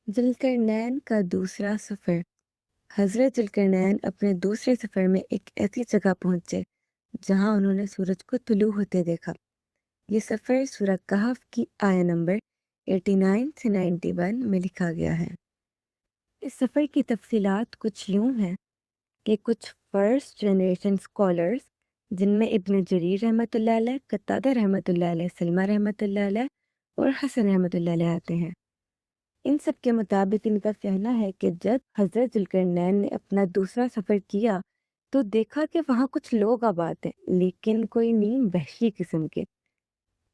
ذوالقرنین کا دوسرا سفر۔ حضرت ذوالقرنین اپنے دوسرے سفر میں ایک ایسی جگہ پہنچے جہاں انہوں نے سورج کو طلوع ہوتے دیکھا۔ یہ سفر سورہ کہف کی آیہ نمبر 89 سے 91 میں لکھا گیا ہے۔ اس سفر کی تفصیلات کچھ یوں ہیں کہ کچھ فرسٹ جنریشن اسکالرز جن میں ابن جریر رحمۃ اللہ علیہ، قتادہ رحمۃ اللہ علیہ، سلمہ رحمۃ اللہ علیہ اور حسن رحمۃ اللہ علیہ آتے ہیں۔ ان سب کے مطابق ان کا کہنا ہے کہ جب حضرت ذوالقرنین نے اپنا دوسرا سفر کیا تو دیکھا کہ وہاں کچھ لوگ آباد ہیں، لیکن کوئی نیم وحشی قسم کے۔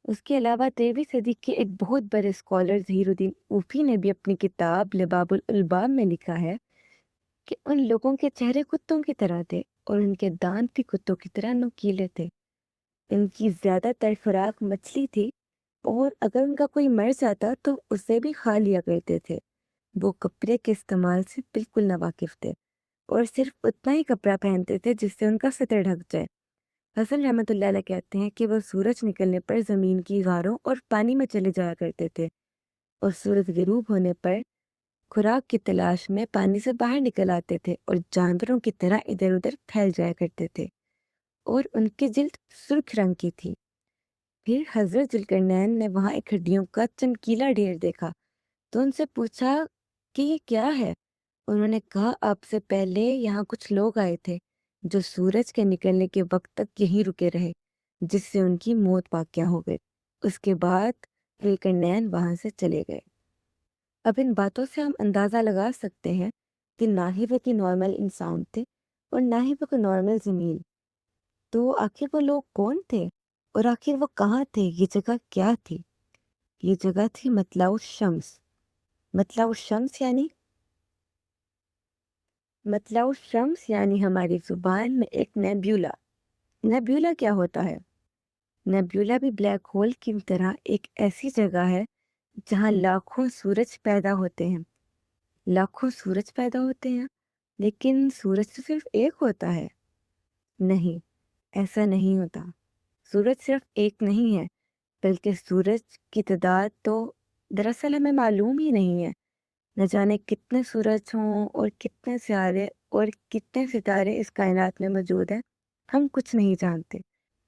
اس کے علاوہ 13ویں صدی کے ایک بہت بڑے اسکالر ظہیر الدین اوفی نے بھی اپنی کتاب لباب الالباب میں لکھا ہے کہ ان لوگوں کے چہرے کتوں کی طرح تھے اور ان کے دانت بھی کتوں کی طرح نوکیلے تھے۔ ان کی زیادہ تر خوراک مچھلی تھی اور اگر ان کا کوئی مر جاتا تو اسے بھی کھا لیا کرتے تھے۔ وہ کپڑے کے استعمال سے بالکل ناواقف تھے اور صرف اتنا ہی کپڑا پہنتے تھے جس سے ان کا سطر ڈھک جائے۔ حسن رحمۃ اللہ علیہ کہتے ہیں کہ وہ سورج نکلنے پر زمین کی غاروں اور پانی میں چلے جایا کرتے تھے اور سورج غروب ہونے پر خوراک کی تلاش میں پانی سے باہر نکل آتے تھے اور جانوروں کی طرح ادھر ادھر پھیل جایا کرتے تھے اور ان کی جلد سرخ رنگ کی تھی۔ پھر حضرت ذوالقرنین نے وہاں ایک ہڈیوں کا چمکیلا ڈھیر دیکھا تو ان سے پوچھا کہ یہ کیا ہے؟ انہوں نے کہا آپ سے پہلے یہاں کچھ لوگ آئے تھے جو سورج کے نکلنے کے وقت تک یہیں رکے رہے، جس سے ان کی موت واقع ہو گئی۔ اس کے بعد ذوالقرنین وہاں سے چلے گئے۔ اب ان باتوں سے ہم اندازہ لگا سکتے ہیں کہ نہ ہی وہ کوئی نارمل انسان تھے اور نہ ہی وہ کوئی نارمل زمین۔ تو آخر وہ لوگ کون تھے اور آخر وہ کہاں تھے؟ یہ جگہ کیا تھی؟ یہ جگہ تھی مطلع الشمس۔ مطلع الشمس یعنی ہماری زبان میں ایک نیبیولا۔ نیبیولا کیا ہوتا ہے؟ نیبیولا بھی بلیک ہول کی طرح ایک ایسی جگہ ہے جہاں لاکھوں سورج پیدا ہوتے ہیں۔ لاکھوں سورج پیدا ہوتے ہیں لیکن سورج تو صرف ایک ہوتا ہے۔ نہیں، ایسا نہیں ہوتا۔ سورج صرف ایک نہیں ہے بلکہ سورج کی تعداد تو دراصل ہمیں معلوم ہی نہیں ہے۔ نہ جانے کتنے سورج ہوں اور کتنے سیارے اور کتنے ستارے اس کائنات میں موجود ہیں، ہم کچھ نہیں جانتے۔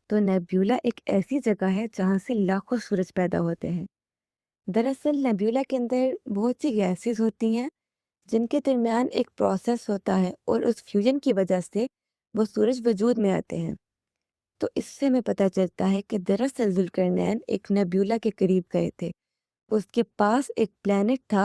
تو نیبیولا ایک ایسی جگہ ہے جہاں سے لاکھوں سورج پیدا ہوتے ہیں۔ دراصل نیبیولا کے اندر بہت سی گیسز ہوتی ہیں جن کے درمیان ایک پروسیس ہوتا ہے اور اس فیوژن کی وجہ سے وہ سورج وجود میں آتے ہیں۔ تو اس سے ہمیں پتہ چلتا ہے کہ دراصل ذوالقرنین ایک نیبیولا کے قریب گئے تھے۔ اس کے پاس ایک پلانٹ تھا